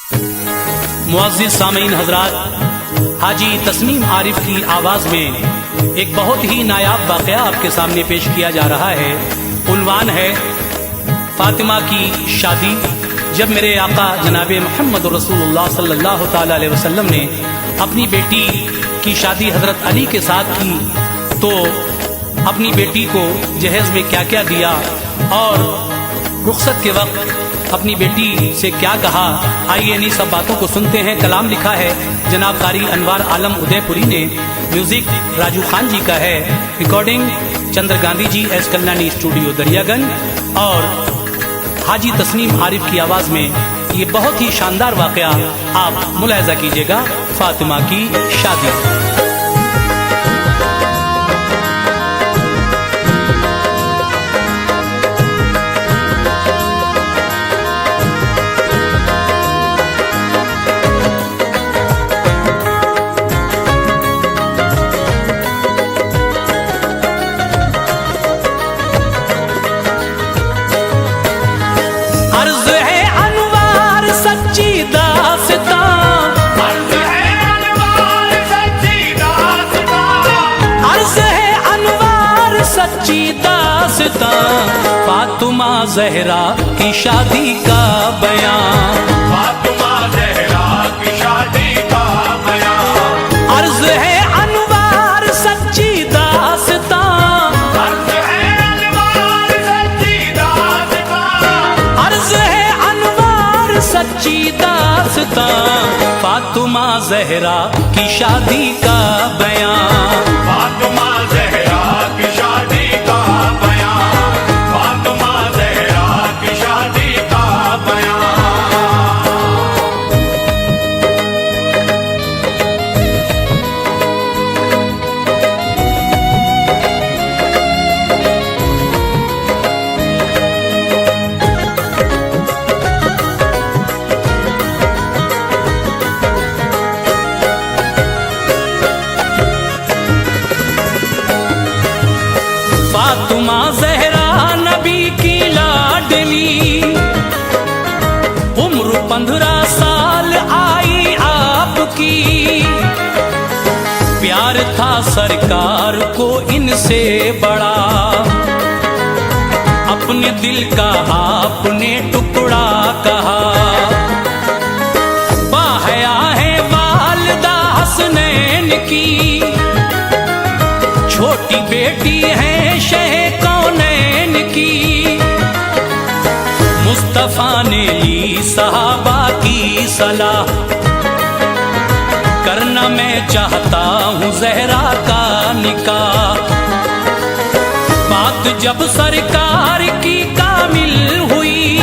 मुअज़्ज़िज़ सामीन हज़रात, हाजी तस्नीम आरिफ की आवाज़ में एक बहुत ही नायाब वाक़या आपके सामने पेश किया जा रहा है। उन्वान है फातिमा की शादी। जब मेरे आका जनाब मोहम्मद रसूलुल्लाह सल्लल्लाहु ताला अलैहि वसल्लम ने अपनी बेटी की शादी हज़रत अली के साथ की तो अपनी बेटी को जहेज़ में क्या क्या दिया और रुखसत के वक्त अपनी बेटी से क्या कहा, आइए इन्हीं सब बातों को सुनते हैं। कलाम लिखा है जनाब कारी अनवार आलम उदयपुरी ने, म्यूजिक राजू खान जी का है, recording Chandra Gandhi ji S Kalyani studio Daryaganj, और हाजी तस्नीम आरिफ की आवाज में ये बहुत ही शानदार वाकया आप मुलाहिजा कीजिएगा। फातिमा की शादी। फातिमा ज़हरा की शादी का बयान, फातिमा ज़हरा की शादी का बयान, अर्ज़ है अनवार सच्ची दास्तां, अर्ज़ है अनवार सच्ची दास्तां, अर्ज़ है अनवार सच्ची दास्तां, फातिमा ज़हरा की शादी का बयान, फातिमा ज़हरा की शादी का बयान, फातिमा ज़हरा की शादी का बयान। फातिमा ज़हरा नबी की लाडली, उम्र 15 साल आई आपकी, प्यार था सरकार को इनसे बड़ा, अपने दिल का आपने टुकड़ा कहा, बाहया है वालिदा हसनैन की, छोटी बेटी है शह कौनैन की, मुस्तफा ने ली सहाबा की सलाह, करना मैं चाहता हूँ ज़हरा का निकाह, बात जब सरकार की कामिल हुई,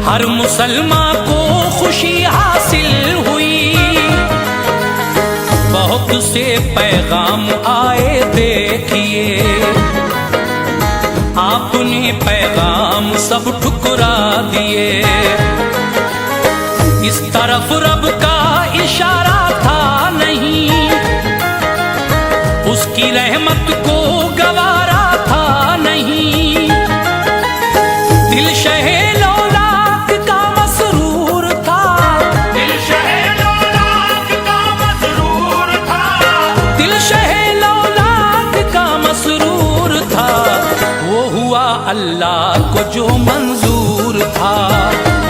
हर मुसलमान को खुशी हासिल हुई, बहुत से पैगाम आए देखिए, आपने पैगाम सब ठुकरा दिए, इस तरफ रब का इशारा था नहीं, उसकी रहमत को गवारा था नहीं, दिल शहे लौलाक का मसरूर था, दिल शहे लौलाक का मसरूर था, दिल शहे लौलाक का मसरूर था, वो हुआ अल्लाह को जो मंजूर था,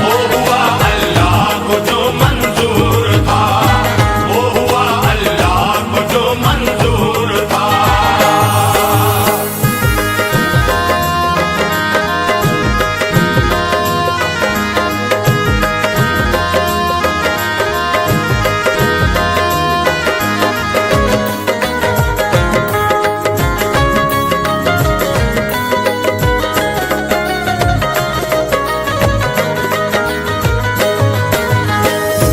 वो हुआ अल्लाह को जो मंजूर था, वो हुआ अल्लाह को जो मंजूर था।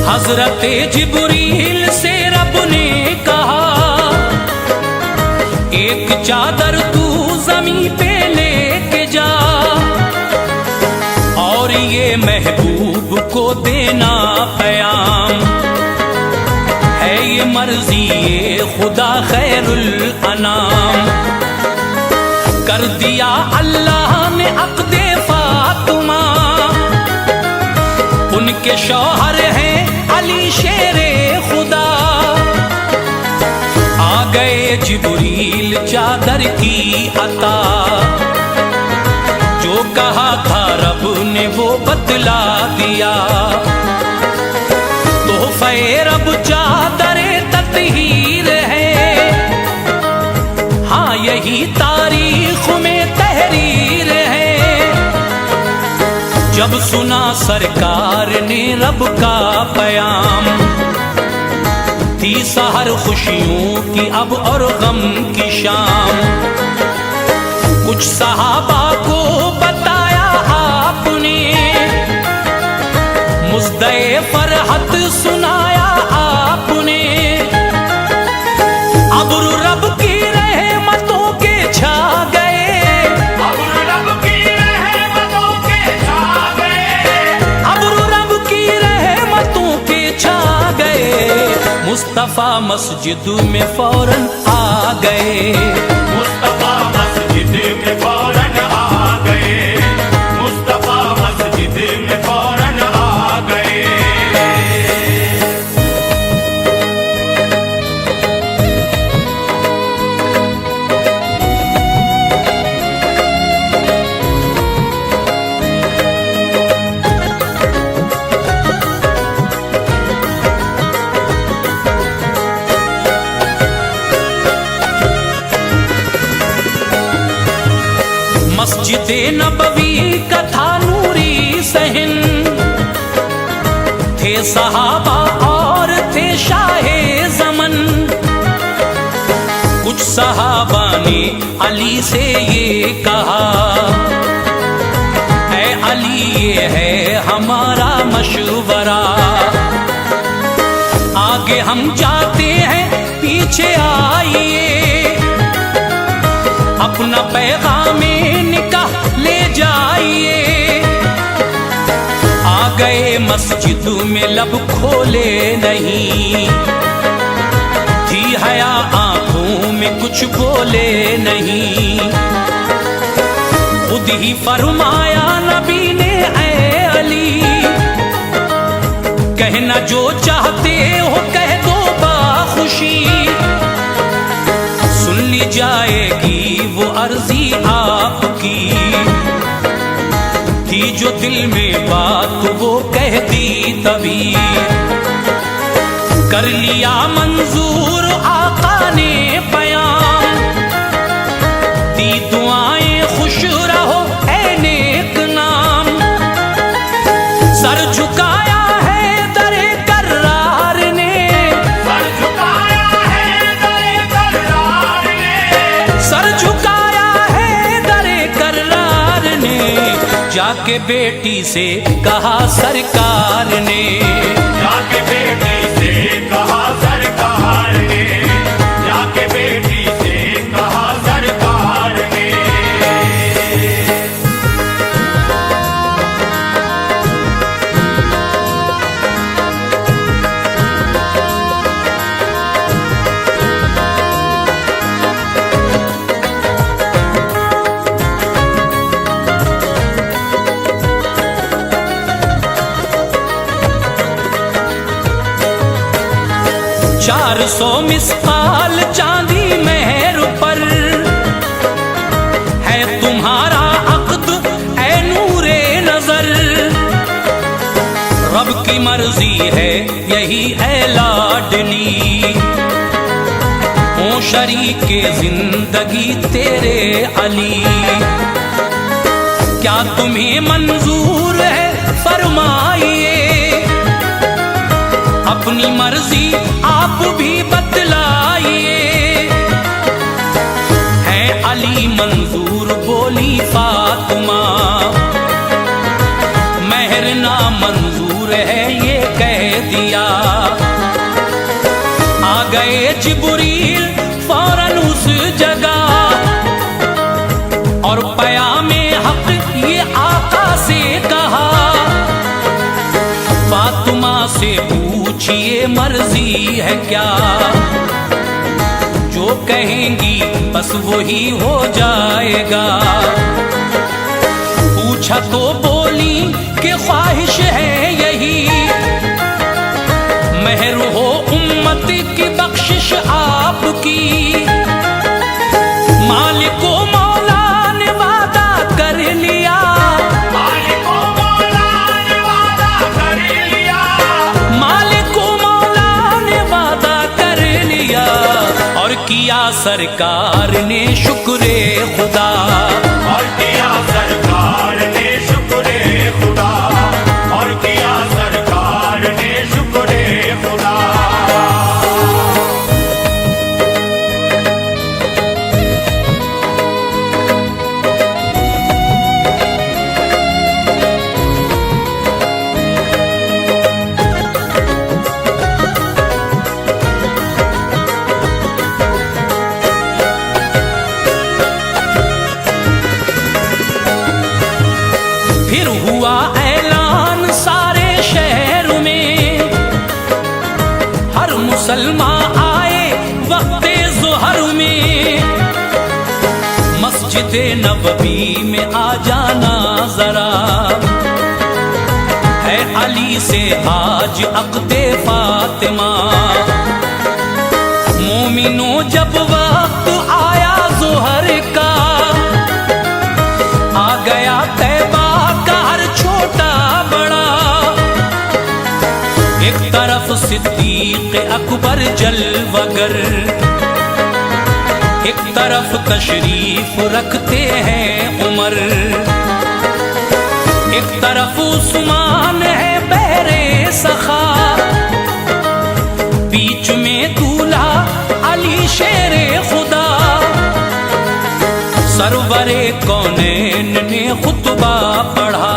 हज़रत जिब्रील से रब ने कहा, एक चादर तू ज़मीं पे लेके जा, और ये महबूब को देना प्याम, है ये मर्जी ये खुदा खैरुल अनाम, कर दिया अल्लाह ने अक़्दे फातिमा, उनके शौहर हैं अली शेरे खुदा। आ गए जिब्रील चादर की अता, जो कहा था रब ने वो बतला दिया। तोहफे रब चादरे तत्हीर है, हाँ यही तारीख में तहरीर है। जब सुना सरकार ने रब का बयान, थी सहर खुशियों की अब और गम की शाम। कुछ सहाबा को बताया आपने, मुज़्दए फरहत सुनाया आपने। अब्र रब की रहमतों के छा गए, अब्र रब की रहमतों के छा गए, अब्र रब की रहमतों के छा गए। मुस्तफा मस्जिद में फौरन आ गए, मुस्तफा मस्जिद में फौरन आ गए, मुस्तफा मस्जिद में फौरन आ गए। मस्जिदे नबवी का था नूरी सहन, थे सहाबा और थे शाहे ज़मन। कुछ सहाबा ने अली से ये कहा, ऐ अली ये है हमारा मशवरा, आगे हम जाते हैं पीछे आइए, अपना पैगामे निकाह ले जाइए। आ गए मस्जिद में लब खोले नहीं, थी हया आंखों में कुछ बोले नहीं। खुद ही फरमाया नबी ने, ऐ अली कहना जो चाहते हो कह दो बाखुशी, सुन ली जाएगी वो अर्जी आपकी। थी जो दिल में बात वो कह दी तभी, कर लिया मंजूर आका ने बयान। दी दुआएं खुश रहो ऐ नेक नाम, सर झुकाया है दरे करार ने, सर झुकाया है दरे करार ने, सर झुकाया है दरे करार ने। जाके बेटी से कहा सरकार ने, जाके बेटी से कहा सरकार ने, जाके बेटी से कहा सरकार ने। चार 400 मिस्काल चांदी मेहर पर है तुम्हारा अक़्द ऐ नूरे नजर। रब की मर्जी है यही ऐ लाडली, हो शरीके जिंदगी तेरे अली। क्या तुम्हें मंजूर है फरमाइए, अपनी मर्जी आप भी बतलाइए। है अली मंजूर बोली फातिमा, महर ना मंजूर है ये कह दिया। आ गए जिब्रील फौरन उस जगह, और पयामे हक ये आका से कहा। फातिमा से पूछिए मर्जी है क्या, जो कहेंगी बस वही हो जाएगा। पूछा तो बोली कि ख्वाहिश है यही, सरकार ने शुक्र खुदा, और किया सरकार ने शुक्र खुदा, और किया सरकार ने शुक्र खुदा। फिर हुआ ऐलान सारे शहर में, हर मुसलमान आए वक्ते ज़ुहर में। मस्जिद नबवी में आ जाना जरा, है अली से आज अक़्दे फातिमा। मोमिनो जब वक्त आया ज़ुहर का, आ गया तैबा का हर छोटा बड़ा। एक तरफ सिद्दीक़ अकबर जलवगर, एक तरफ तशरीफ रखते हैं उमर, एक तरफ उस्मान है बहरे सखा, बीच में दूल्हा अली शेरे खुदा। सरवरे कौनैन ने खुतबा पढ़ा,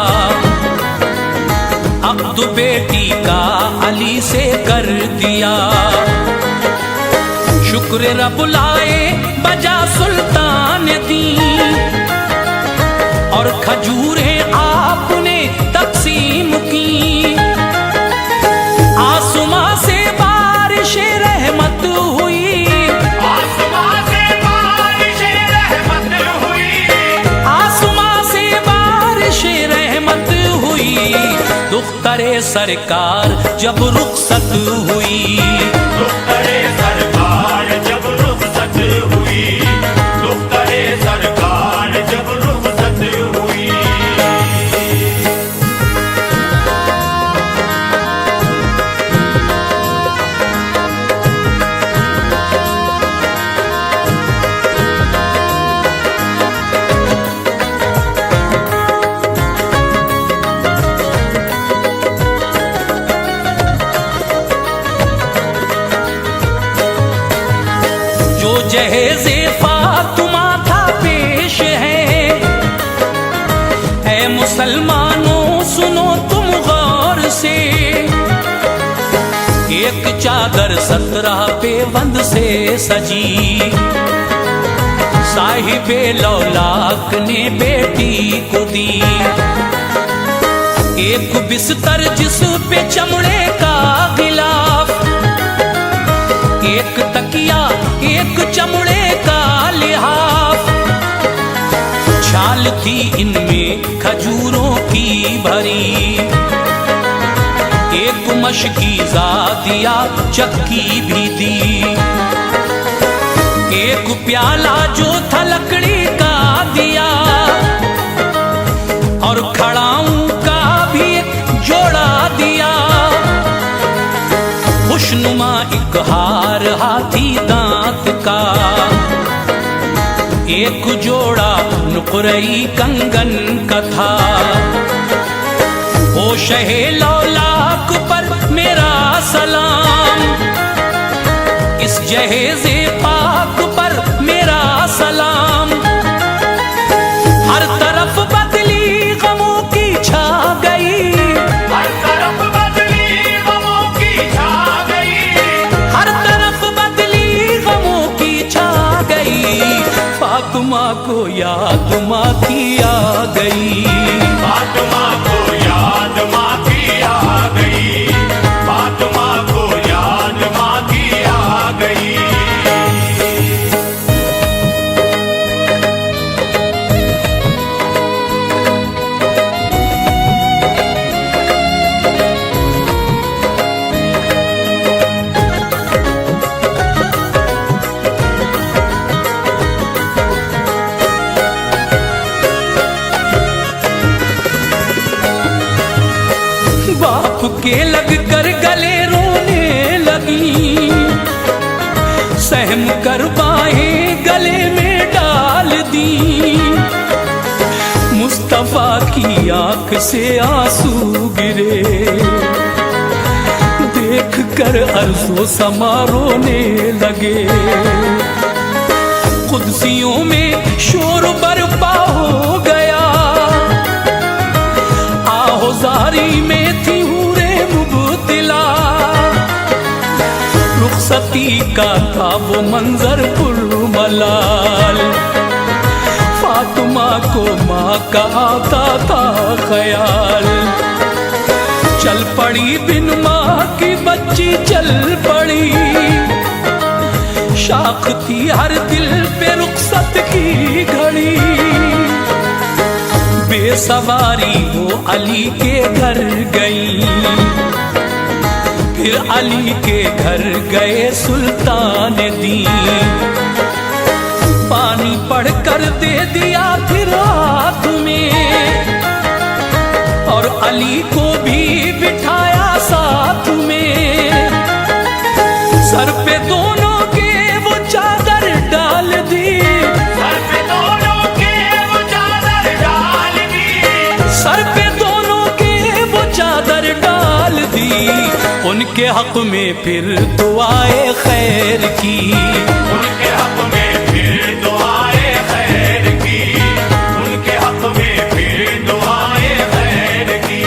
अब्दु बेटी का अली से कर दिया। शुक्र रब लाए बजा सुल्तान दी, और खजूरें आपने तकसीम की। आसमां से बारिश रहमत हुई, आसमां से बारिश रहमत हुई, आसमां से बारिश रहमत हुई। दुख्तरे सरकार जब रुखसत हुई, दुख्तरे सरकार जब रुखसत हुई, दुख्तरे सरकार जब रुखसत हुई। जो जहेज़े फातिमा था पेश है। ऐ मुसलमानों सुनो तुम गौर से, एक चादर 17 पेवंद से सजी। साहिबे लौलाक ने बेटी को दी, एक बिस्तर जिस पे चमड़े का गिलाफ, एक तकिया एक चमड़े का लिहाफ। छाल थी इनमें खजूरों की भरी, एक मशकीज़ा दिया चक्की भी दी। एक प्याला जो था लकड़ी का दिया, और खड़ाऊं का भी एक जोड़ा दिया। खुशनुमा एक हार हाथी दांत का, एक जोड़ा नुकरई कंगन का था। ओ शहे लौलाक पर मेरा सलाम, इस जहेज़े पाक पर मेरा सलाम। हर तरफ बदली गमों की छा गई, हर तरफ बदली गमों की छा गई, हर तरफ बदली गमों की छा गई। फातिमा को याद माँ की आ गई, फातिमा को याद माँ की आ गई, फातिमा को याद माँ की आ गई। बाप के लग कर गले रोने लगी, सहम कर बाहें आंख से आंसू गिरे, देख कर अर्ज़ो समा रोने लगे। कुदसियों में शोर बरपा हो गया, आहोजारी में थी हूरे मुबतला। रुखसती का था वो मंजर पुरमलाल, फातिमा को माँ का आता था ख्याल। चल पड़ी बिन माँ की बच्ची चल पड़ी, शाख थी हर दिल पे रुखसत की घड़ी। बेसवारी वो अली के घर गई, फिर अली के घर गए सुल्तान दी। पानी पढ़कर दे दिया फिर हाथ में, और अली को भी बिठाया साथ में। सर पे दोनों के वो चादर डाल दी, सर पे दोनों के वो चादर डाल दी, सर पे दोनों के वो चादर डाल दी। उनके हक में फिर दुआए खैर की, उनके हक में फिर दुआए खैर की, उनके हक में फिर दुआए खैर की।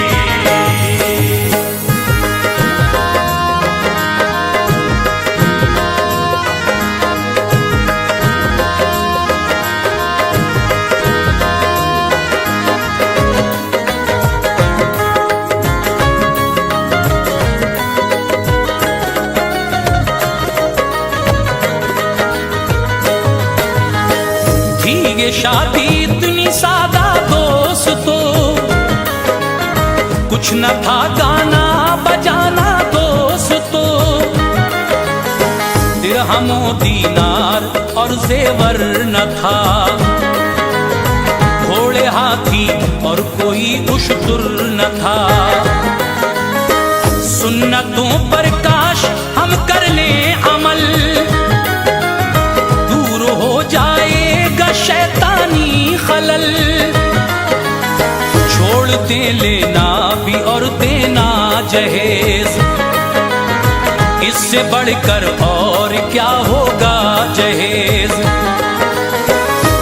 ये शादी इतनी सादा दोस्तों, कुछ न था गाना बजाना दोस्तों। दिरहमो दीनार और जेवर न था, घोड़े हाथी और कोई उश्तुर न था। सुन्नतों पर काश हम कर लें अमल, दूर हो जाएगा शैतानी खलल। छोड़ दे लेना भी और देना जहेज, इससे बढ़कर और क्या होगा जहेज।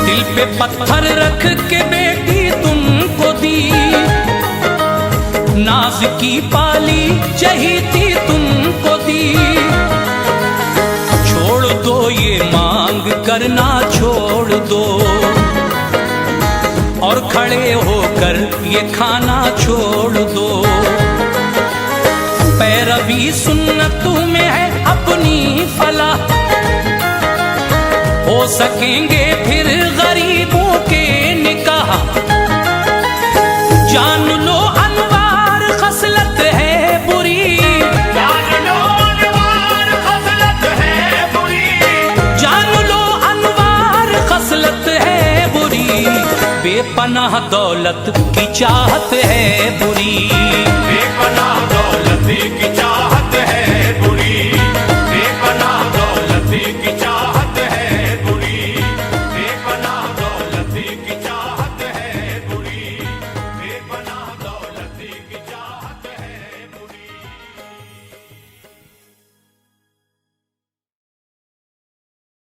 दिल पे पत्थर रख के बेटी तुमको दी, नाज की पाली चहीती तुमको दी। छोड़ दो ये मांग करना छोड़ दो, और खड़े होकर ये खाना छोड़ दो। पैरवी सुन्नतों में है अपनी फलाह, हो सकेंगे फिर गरीबों के निकाह। जान लो अनवार खसलत है बुरी, जान लो अनवार खसलत है बुरी, जान लो अनवार खसलत है बुरी। बेपनाह दौलत की चाहत है बुरी।